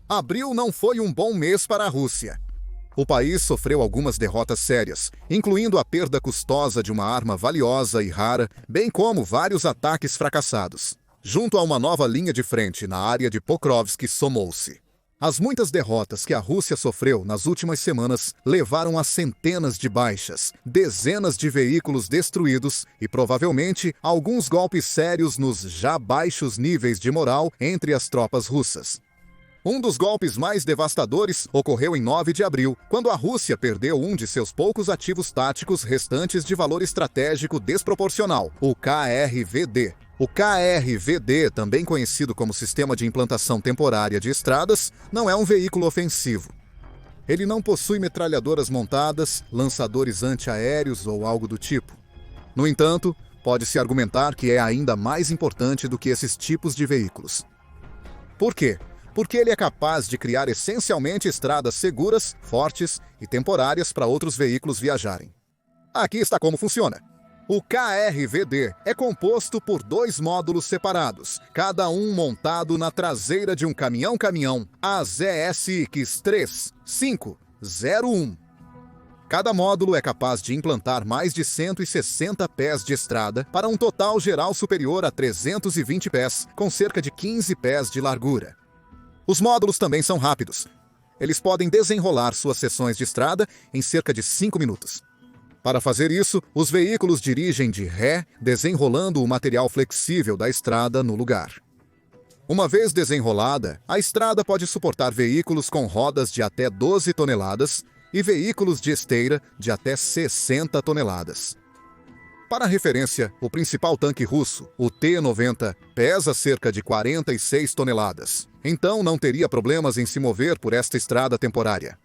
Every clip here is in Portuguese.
Abril não foi um bom mês para a Rússia. O país sofreu algumas derrotas sérias, incluindo a perda custosa de uma arma valiosa e rara, bem como vários ataques fracassados. Junto a uma nova linha de frente na área de Pokrovsk, somou-se as muitas derrotas que a Rússia sofreu nas últimas semanas levaram a centenas de baixas, dezenas de veículos destruídos e provavelmente alguns golpes sérios nos já baixos níveis de moral entre as tropas russas. Um dos golpes mais devastadores ocorreu em 9 de abril, quando a Rússia perdeu um de seus poucos ativos táticos restantes de valor estratégico desproporcional, o KRVD. O KRVD, também conhecido como Sistema de Implantação Temporária de Estradas, não é um veículo ofensivo. Ele não possui metralhadoras montadas, lançadores antiaéreos ou algo do tipo. No entanto, pode-se argumentar que é ainda mais importante do que esses tipos de veículos. Por quê? Porque ele é capaz de criar essencialmente estradas seguras, fortes e temporárias para outros veículos viajarem. Aqui está como funciona. O KRVD é composto por 2 módulos separados, cada um montado na traseira de um caminhão AZSX3501. Cada módulo é capaz de implantar mais de 160 pés de estrada para um total geral superior a 320 pés, com cerca de 15 pés de largura. Os módulos também são rápidos. Eles podem desenrolar suas seções de estrada em cerca de 5 minutos. Para fazer isso, os veículos dirigem de ré, desenrolando o material flexível da estrada no lugar. Uma vez desenrolada, a estrada pode suportar veículos com rodas de até 12 toneladas e veículos de esteira de até 60 toneladas. Para referência, o principal tanque russo, o T-90, pesa cerca de 46 toneladas, então não teria problemas em se mover por esta estrada temporária.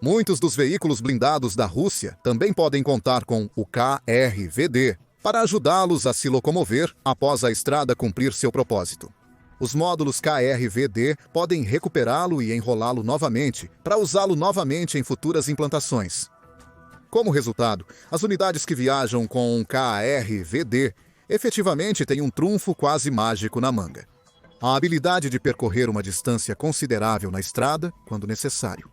Muitos dos veículos blindados da Rússia também podem contar com o KRVD para ajudá-los a se locomover após a estrada cumprir seu propósito. Os módulos KRVD podem recuperá-lo e enrolá-lo novamente para usá-lo novamente em futuras implantações. Como resultado, as unidades que viajam com um KRVD efetivamente têm um trunfo quase mágico na manga: a habilidade de percorrer uma distância considerável na estrada quando necessário.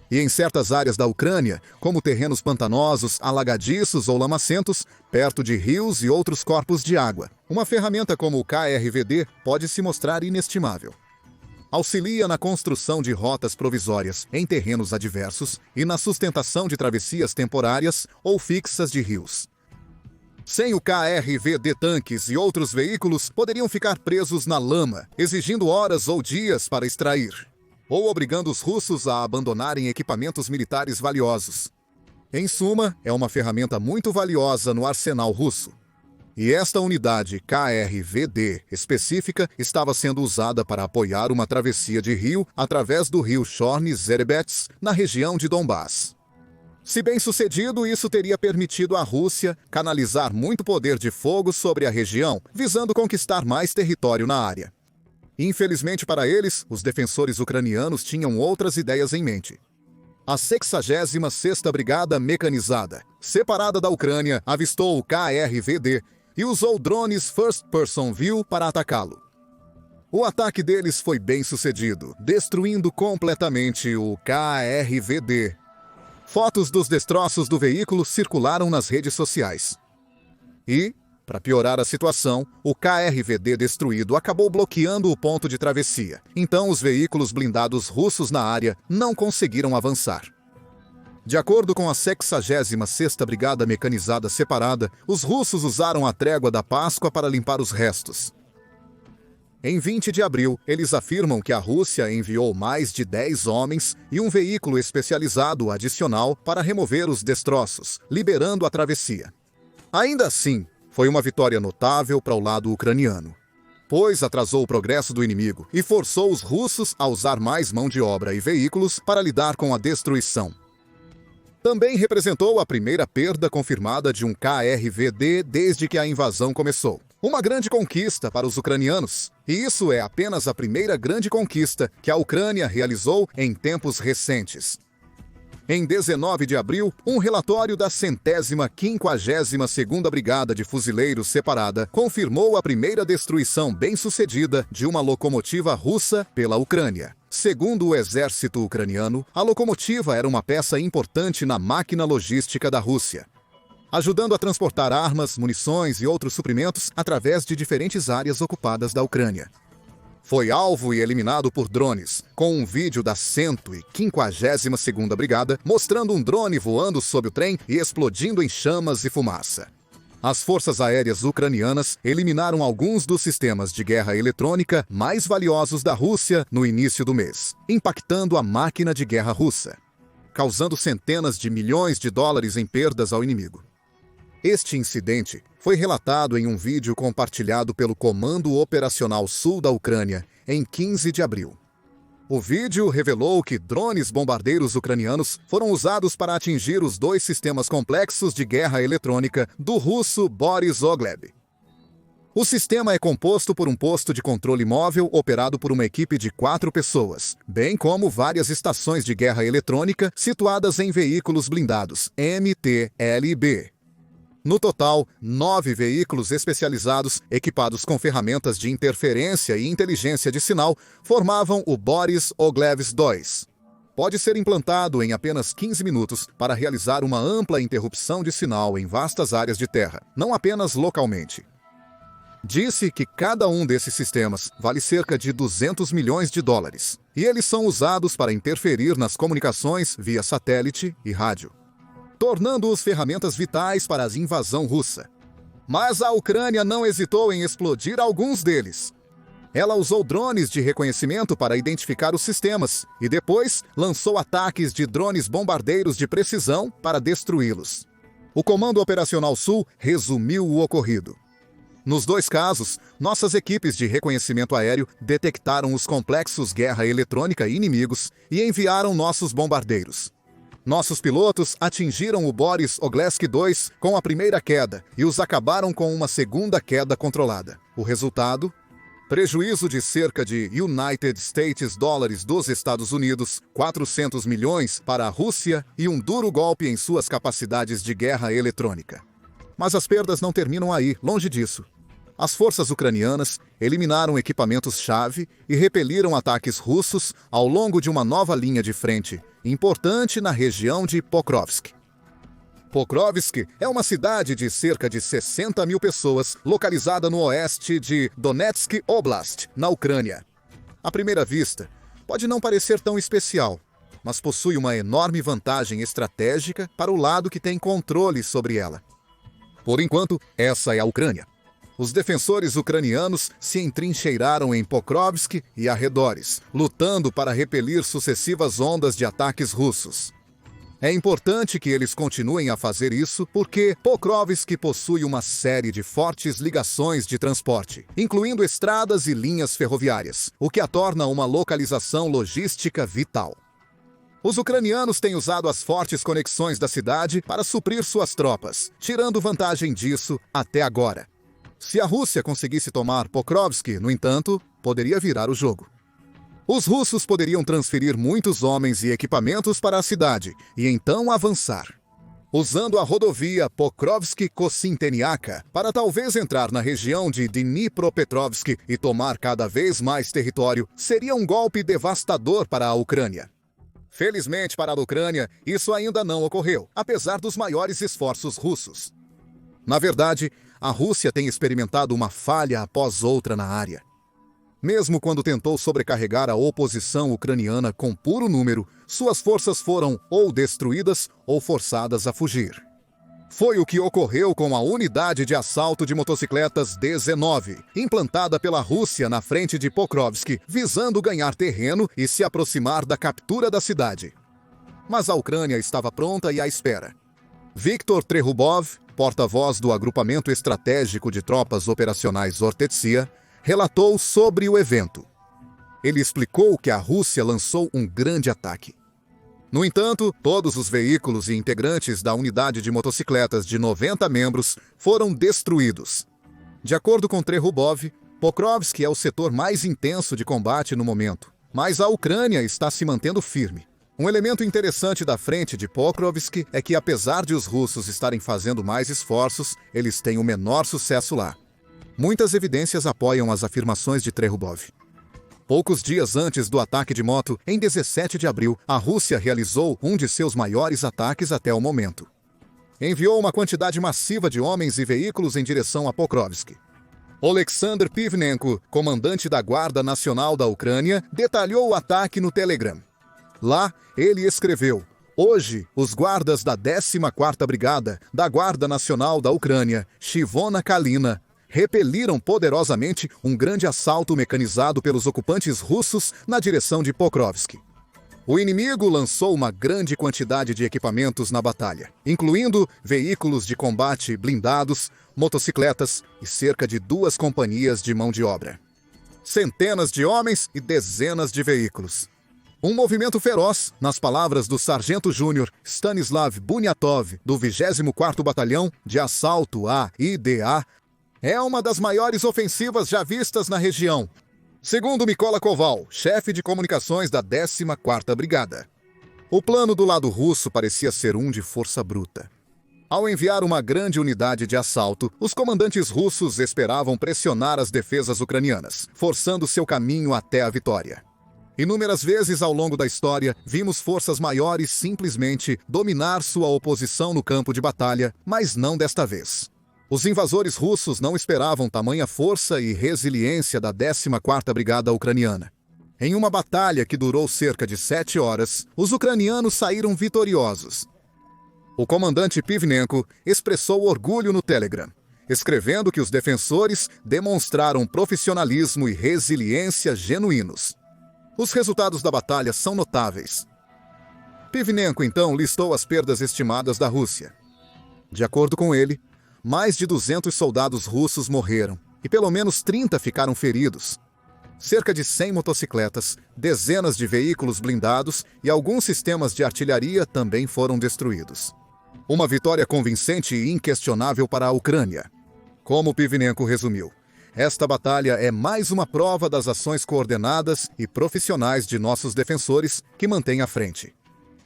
E em certas áreas da Ucrânia, como terrenos pantanosos, alagadiços ou lamacentos, perto de rios e outros corpos de água, uma ferramenta como o KRVD pode se mostrar inestimável. Auxilia na construção de rotas provisórias em terrenos adversos e na sustentação de travessias temporárias ou fixas de rios. Sem o KRVD, tanques e outros veículos poderiam ficar presos na lama, exigindo horas ou dias para extrair, ou obrigando os russos a abandonarem equipamentos militares valiosos. Em suma, é uma ferramenta muito valiosa no arsenal russo. E esta unidade KRVD específica estava sendo usada para apoiar uma travessia de rio através do rio Chorny Zerebets, na região de Donbass. Se bem sucedido, isso teria permitido à Rússia canalizar muito poder de fogo sobre a região, visando conquistar mais território na área. Infelizmente para eles, os defensores ucranianos tinham outras ideias em mente. A 66ª Brigada Mecanizada, separada da Ucrânia, avistou o KRVD e usou drones First Person View para atacá-lo. O ataque deles foi bem sucedido, destruindo completamente o KRVD. Fotos dos destroços do veículo circularam nas redes sociais. E, para piorar a situação, o KRVD destruído acabou bloqueando o ponto de travessia. Então os veículos blindados russos na área não conseguiram avançar. De acordo com a 66ª Brigada Mecanizada Separada, os russos usaram a trégua da Páscoa para limpar os restos. Em 20 de abril, eles afirmam que a Rússia enviou mais de 10 homens e um veículo especializado adicional para remover os destroços, liberando a travessia. Ainda assim, foi uma vitória notável para o lado ucraniano, pois atrasou o progresso do inimigo e forçou os russos a usar mais mão de obra e veículos para lidar com a destruição. Também representou a primeira perda confirmada de um KRVD desde que a invasão começou. Uma grande conquista para os ucranianos. E isso é apenas a primeira grande conquista que a Ucrânia realizou em tempos recentes. Em 19 de abril, um relatório da 152ª Brigada de Fuzileiros Separada confirmou a primeira destruição bem-sucedida de uma locomotiva russa pela Ucrânia. Segundo o exército ucraniano, a locomotiva era uma peça importante na máquina logística da Rússia, ajudando a transportar armas, munições e outros suprimentos através de diferentes áreas ocupadas da Ucrânia. Foi alvo e eliminado por drones, com um vídeo da 152ª Brigada mostrando um drone voando sob o trem e explodindo em chamas e fumaça. As forças aéreas ucranianas eliminaram alguns dos sistemas de guerra eletrônica mais valiosos da Rússia no início do mês, impactando a máquina de guerra russa, causando centenas de milhões de dólares em perdas ao inimigo. Este incidente foi relatado em um vídeo compartilhado pelo Comando Operacional Sul da Ucrânia em 15 de abril. O vídeo revelou que drones bombardeiros ucranianos foram usados para atingir os dois sistemas complexos de guerra eletrônica do russo Boris Ogleb. O sistema é composto por um posto de controle móvel operado por uma equipe de 4 pessoas, bem como várias estações de guerra eletrônica situadas em veículos blindados MT-LB. No total, 9 veículos especializados, equipados com ferramentas de interferência e inteligência de sinal, formavam o Boris Ogleb 2. Pode ser implantado em apenas 15 minutos para realizar uma ampla interrupção de sinal em vastas áreas de terra, não apenas localmente. Disse que cada um desses sistemas vale cerca de 200 milhões de dólares, e eles são usados para interferir nas comunicações via satélite e rádio, tornando-os ferramentas vitais para a invasão russa. Mas a Ucrânia não hesitou em explodir alguns deles. Ela usou drones de reconhecimento para identificar os sistemas e depois lançou ataques de drones bombardeiros de precisão para destruí-los. O Comando Operacional Sul resumiu o ocorrido. Nos dois casos, nossas equipes de reconhecimento aéreo detectaram os complexos guerra eletrônica inimigos e enviaram nossos bombardeiros. Nossos pilotos atingiram o Boris Ogleb 2 com a primeira queda e os acabaram com uma segunda queda controlada. O resultado? Prejuízo de cerca de United States dólares dos Estados Unidos, 400 milhões para a Rússia e um duro golpe em suas capacidades de guerra eletrônica. Mas as perdas não terminam aí, longe disso. As forças ucranianas eliminaram equipamentos-chave e repeliram ataques russos ao longo de uma nova linha de frente, importante na região de Pokrovsk. Pokrovsk é uma cidade de cerca de 60 mil pessoas, localizada no oeste de Donetsk Oblast, na Ucrânia. À primeira vista, pode não parecer tão especial, mas possui uma enorme vantagem estratégica para o lado que tem controle sobre ela. Por enquanto, essa é a Ucrânia. Os defensores ucranianos se entrincheiraram em Pokrovsk e arredores, lutando para repelir sucessivas ondas de ataques russos. É importante que eles continuem a fazer isso porque Pokrovsk possui uma série de fortes ligações de transporte, incluindo estradas e linhas ferroviárias, o que a torna uma localização logística vital. Os ucranianos têm usado as fortes conexões da cidade para suprir suas tropas, tirando vantagem disso até agora. Se a Rússia conseguisse tomar Pokrovsk, no entanto, poderia virar o jogo. Os russos poderiam transferir muitos homens e equipamentos para a cidade e então avançar, usando a rodovia Pokrovsk-Kossinteniaka para talvez entrar na região de Dnipropetrovsk e tomar cada vez mais território. Seria um golpe devastador para a Ucrânia. Felizmente para a Ucrânia, isso ainda não ocorreu, apesar dos maiores esforços russos. Na verdade, a Rússia tem experimentado uma falha após outra na área. Mesmo quando tentou sobrecarregar a oposição ucraniana com puro número, suas forças foram ou destruídas ou forçadas a fugir. Foi o que ocorreu com a unidade de assalto de motocicletas D-19, implantada pela Rússia na frente de Pokrovsk, visando ganhar terreno e se aproximar da captura da cidade. Mas a Ucrânia estava pronta e à espera. Viktor Trehubov, porta-voz do Agrupamento Estratégico de Tropas Operacionais Ortetsia, relatou sobre o evento. Ele explicou que a Rússia lançou um grande ataque. No entanto, todos os veículos e integrantes da unidade de motocicletas de 90 membros foram destruídos. De acordo com Trehubov, Pokrovsk é o setor mais intenso de combate no momento, mas a Ucrânia está se mantendo firme. Um elemento interessante da frente de Pokrovsk é que, apesar de os russos estarem fazendo mais esforços, eles têm o menor sucesso lá. Muitas evidências apoiam as afirmações de Trehubov. Poucos dias antes do ataque de moto, em 17 de abril, a Rússia realizou um de seus maiores ataques até o momento. Enviou uma quantidade massiva de homens e veículos em direção a Pokrovsk. Oleksandr Pivnenko, comandante da Guarda Nacional da Ucrânia, detalhou o ataque no Telegram. Lá, ele escreveu: "Hoje, os guardas da 14ª Brigada da Guarda Nacional da Ucrânia, Chivona Kalina, repeliram poderosamente um grande assalto mecanizado pelos ocupantes russos na direção de Pokrovsk. O inimigo lançou uma grande quantidade de equipamentos na batalha, incluindo veículos de combate blindados, motocicletas e cerca de 2 companhias de mão de obra. Centenas de homens e dezenas de veículos. Um movimento feroz, nas palavras do sargento júnior Stanislav Bunyatov, do 24º Batalhão de Assalto à IDA, é uma das maiores ofensivas já vistas na região, segundo Mykola Koval, chefe de comunicações da 14ª Brigada. O plano do lado russo parecia ser um de força bruta. Ao enviar uma grande unidade de assalto, os comandantes russos esperavam pressionar as defesas ucranianas, forçando seu caminho até a vitória. Inúmeras vezes ao longo da história, vimos forças maiores simplesmente dominar sua oposição no campo de batalha, mas não desta vez. Os invasores russos não esperavam tamanha força e resiliência da 14ª Brigada Ucraniana. Em uma batalha que durou cerca de 7 horas, os ucranianos saíram vitoriosos. O comandante Pivnenko expressou orgulho no Telegram, escrevendo que os defensores demonstraram profissionalismo e resiliência genuínos. Os resultados da batalha são notáveis. Pivnenko então listou as perdas estimadas da Rússia. De acordo com ele, mais de 200 soldados russos morreram e pelo menos 30 ficaram feridos. Cerca de 100 motocicletas, dezenas de veículos blindados e alguns sistemas de artilharia também foram destruídos. Uma vitória convincente e inquestionável para a Ucrânia. Como Pivnenko resumiu, esta batalha é mais uma prova das ações coordenadas e profissionais de nossos defensores que mantêm à frente.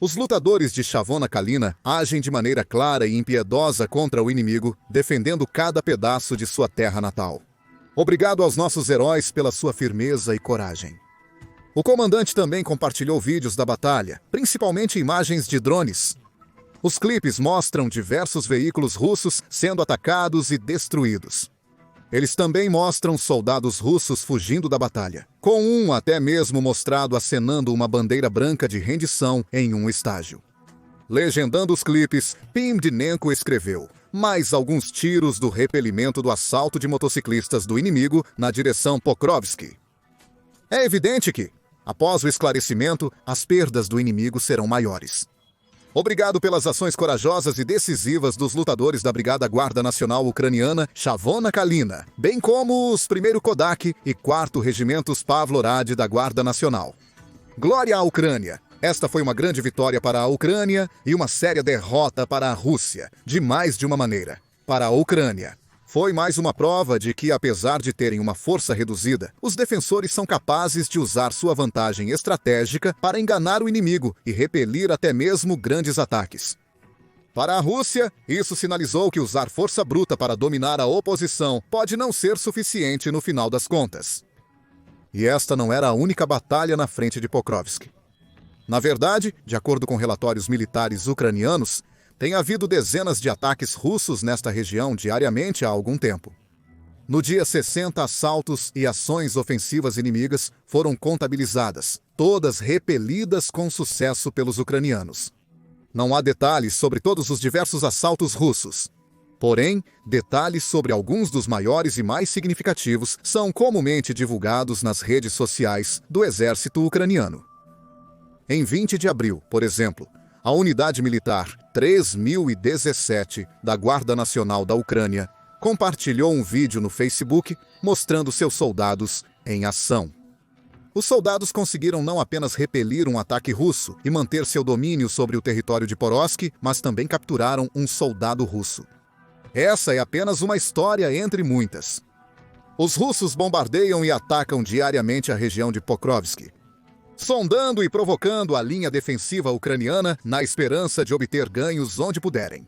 Os lutadores de Chavona Kalina agem de maneira clara e impiedosa contra o inimigo, defendendo cada pedaço de sua terra natal. Obrigado aos nossos heróis pela sua firmeza e coragem." O comandante também compartilhou vídeos da batalha, principalmente imagens de drones. Os clipes mostram diversos veículos russos sendo atacados e destruídos. Eles também mostram soldados russos fugindo da batalha, com um até mesmo mostrado acenando uma bandeira branca de rendição em um estágio. Legendando os clipes, Pivnenko escreveu: "Mais alguns tiros do repelimento do assalto de motociclistas do inimigo na direção Pokrovsk." É evidente que, após o esclarecimento, as perdas do inimigo serão maiores. Obrigado pelas ações corajosas e decisivas dos lutadores da Brigada Guarda Nacional Ucraniana Chavona Kalina, bem como os 1º Kodak e 4º Regimentos Pavlorad da Guarda Nacional. Glória à Ucrânia! Esta foi uma grande vitória para a Ucrânia e uma séria derrota para a Rússia, de mais de uma maneira. Para a Ucrânia, foi mais uma prova de que, apesar de terem uma força reduzida, os defensores são capazes de usar sua vantagem estratégica para enganar o inimigo e repelir até mesmo grandes ataques. Para a Rússia, isso sinalizou que usar força bruta para dominar a oposição pode não ser suficiente no final das contas. E esta não era a única batalha na frente de Pokrovsk. Na verdade, de acordo com relatórios militares ucranianos, tem havido dezenas de ataques russos nesta região diariamente há algum tempo. No dia, 60 assaltos e ações ofensivas inimigas foram contabilizadas, todas repelidas com sucesso pelos ucranianos. Não há detalhes sobre todos os diversos assaltos russos. Porém, detalhes sobre alguns dos maiores e mais significativos são comumente divulgados nas redes sociais do exército ucraniano. Em 20 de abril, por exemplo, a unidade militar 3017 da Guarda Nacional da Ucrânia compartilhou um vídeo no Facebook mostrando seus soldados em ação. Os soldados conseguiram não apenas repelir um ataque russo e manter seu domínio sobre o território de Pokrovsk, mas também capturaram um soldado russo. Essa é apenas uma história entre muitas. Os russos bombardeiam e atacam diariamente a região de Pokrovsk, sondando e provocando a linha defensiva ucraniana na esperança de obter ganhos onde puderem.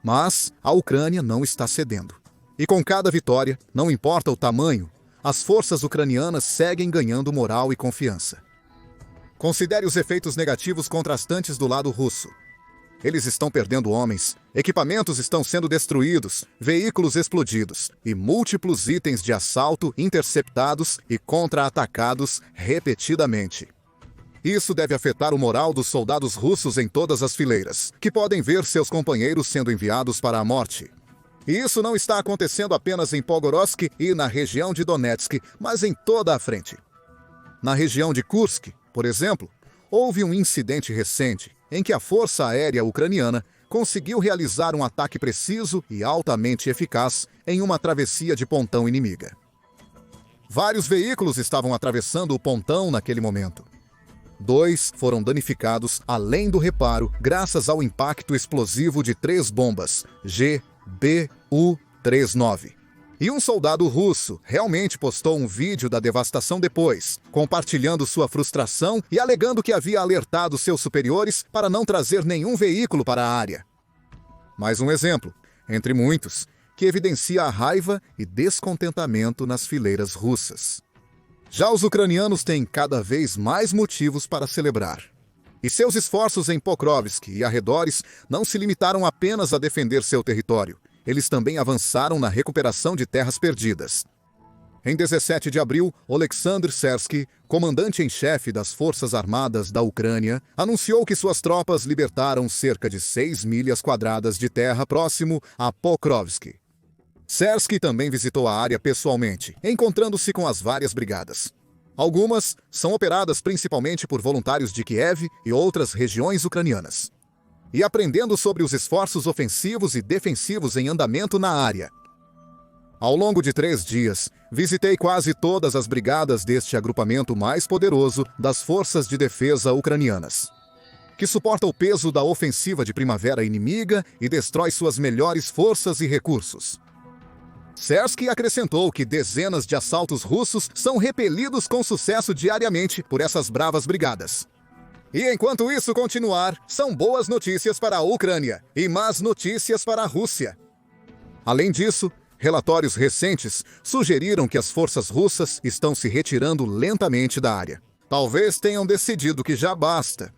Mas a Ucrânia não está cedendo. E com cada vitória, não importa o tamanho, as forças ucranianas seguem ganhando moral e confiança. Considere os efeitos negativos contrastantes do lado russo. Eles estão perdendo homens, equipamentos estão sendo destruídos, veículos explodidos e múltiplos itens de assalto interceptados e contra-atacados repetidamente. Isso deve afetar o moral dos soldados russos em todas as fileiras, que podem ver seus companheiros sendo enviados para a morte. E isso não está acontecendo apenas em Pogorsk e na região de Donetsk, mas em toda a frente. Na região de Kursk, por exemplo, houve um incidente recente em que a Força Aérea Ucraniana conseguiu realizar um ataque preciso e altamente eficaz em uma travessia de pontão inimiga. Vários veículos estavam atravessando o pontão naquele momento. 2 foram danificados além do reparo graças ao impacto explosivo de 3 bombas GBU-39. E um soldado russo realmente postou um vídeo da devastação depois, compartilhando sua frustração e alegando que havia alertado seus superiores para não trazer nenhum veículo para a área. Mais um exemplo, entre muitos, que evidencia a raiva e descontentamento nas fileiras russas. Já os ucranianos têm cada vez mais motivos para celebrar. E seus esforços em Pokrovsk e arredores não se limitaram apenas a defender seu território. Eles também avançaram na recuperação de terras perdidas. Em 17 de abril, Oleksandr Sersky, comandante em chefe das Forças Armadas da Ucrânia, anunciou que suas tropas libertaram cerca de 6 milhas quadradas de terra próximo a Pokrovsk. Sersky também visitou a área pessoalmente, encontrando-se com as várias brigadas. Algumas são operadas principalmente por voluntários de Kiev e outras regiões ucranianas. E aprendendo sobre os esforços ofensivos e defensivos em andamento na área. Ao longo de 3 dias, visitei quase todas as brigadas deste agrupamento mais poderoso das forças de defesa ucranianas, que suporta o peso da ofensiva de primavera inimiga e destrói suas melhores forças e recursos. Sersky acrescentou que dezenas de assaltos russos são repelidos com sucesso diariamente por essas bravas brigadas. E enquanto isso continuar, são boas notícias para a Ucrânia e más notícias para a Rússia. Além disso, relatórios recentes sugeriram que as forças russas estão se retirando lentamente da área. Talvez tenham decidido que já basta.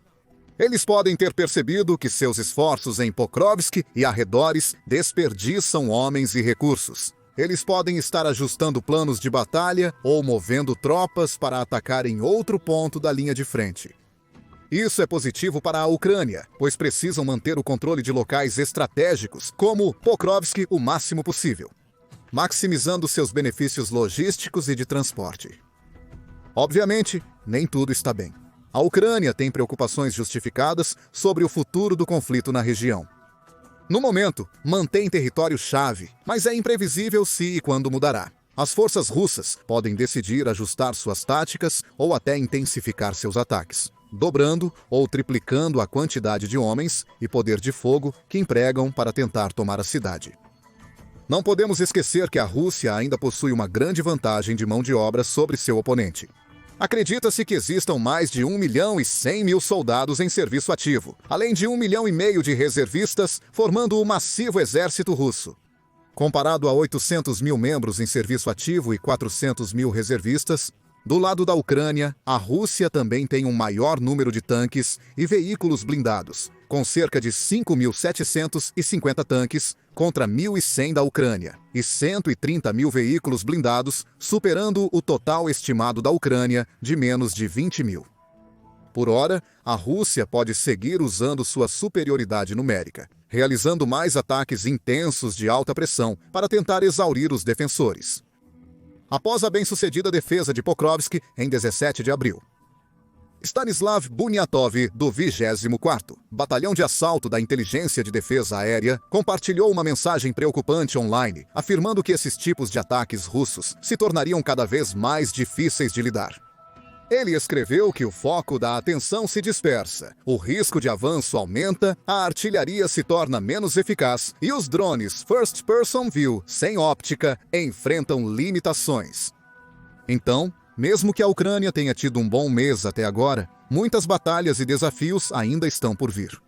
Eles podem ter percebido que seus esforços em Pokrovsk e arredores desperdiçam homens e recursos. Eles podem estar ajustando planos de batalha ou movendo tropas para atacar em outro ponto da linha de frente. Isso é positivo para a Ucrânia, pois precisam manter o controle de locais estratégicos, como Pokrovsk, o máximo possível, maximizando seus benefícios logísticos e de transporte. Obviamente, nem tudo está bem. A Ucrânia tem preocupações justificadas sobre o futuro do conflito na região. No momento, mantém território-chave, mas é imprevisível se e quando mudará. As forças russas podem decidir ajustar suas táticas ou até intensificar seus ataques, dobrando ou triplicando a quantidade de homens e poder de fogo que empregam para tentar tomar a cidade. Não podemos esquecer que a Rússia ainda possui uma grande vantagem de mão de obra sobre seu oponente. Acredita-se que existam mais de 1.100.000 soldados em serviço ativo, além de 1,5 milhão de reservistas, formando o massivo exército russo. Comparado a 800 mil membros em serviço ativo e 400 mil reservistas, do lado da Ucrânia, a Rússia também tem um maior número de tanques e veículos blindados, com cerca de 5.750 tanques contra 1.100 da Ucrânia, e 130 mil veículos blindados, superando o total estimado da Ucrânia de menos de 20 mil. Por hora, a Rússia pode seguir usando sua superioridade numérica, realizando mais ataques intensos de alta pressão para tentar exaurir os defensores. Após a bem-sucedida defesa de Pokrovsk em 17 de abril, Stanislav Bunyatov, do 24º Batalhão de Assalto da Inteligência de Defesa Aérea, compartilhou uma mensagem preocupante online, afirmando que esses tipos de ataques russos se tornariam cada vez mais difíceis de lidar. Ele escreveu que o foco da atenção se dispersa, o risco de avanço aumenta, a artilharia se torna menos eficaz e os drones First Person View, sem óptica, enfrentam limitações. Então, mesmo que a Ucrânia tenha tido um bom mês até agora, muitas batalhas e desafios ainda estão por vir.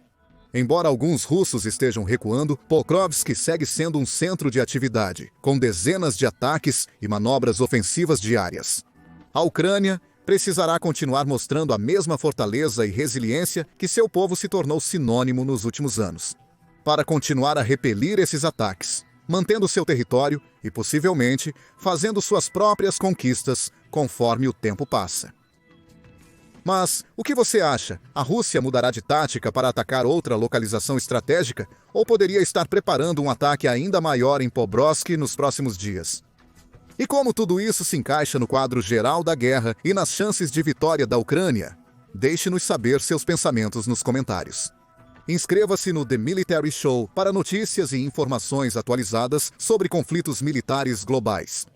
Embora alguns russos estejam recuando, Pokrovsk segue sendo um centro de atividade, com dezenas de ataques e manobras ofensivas diárias. A Ucrânia precisará continuar mostrando a mesma fortaleza e resiliência que seu povo se tornou sinônimo nos últimos anos, para continuar a repelir esses ataques, mantendo seu território e, possivelmente, fazendo suas próprias conquistas conforme o tempo passa. Mas o que você acha? A Rússia mudará de tática para atacar outra localização estratégica ou poderia estar preparando um ataque ainda maior em Pobrosk nos próximos dias? E como tudo isso se encaixa no quadro geral da guerra e nas chances de vitória da Ucrânia? Deixe-nos saber seus pensamentos nos comentários. Inscreva-se no The Military Show para notícias e informações atualizadas sobre conflitos militares globais.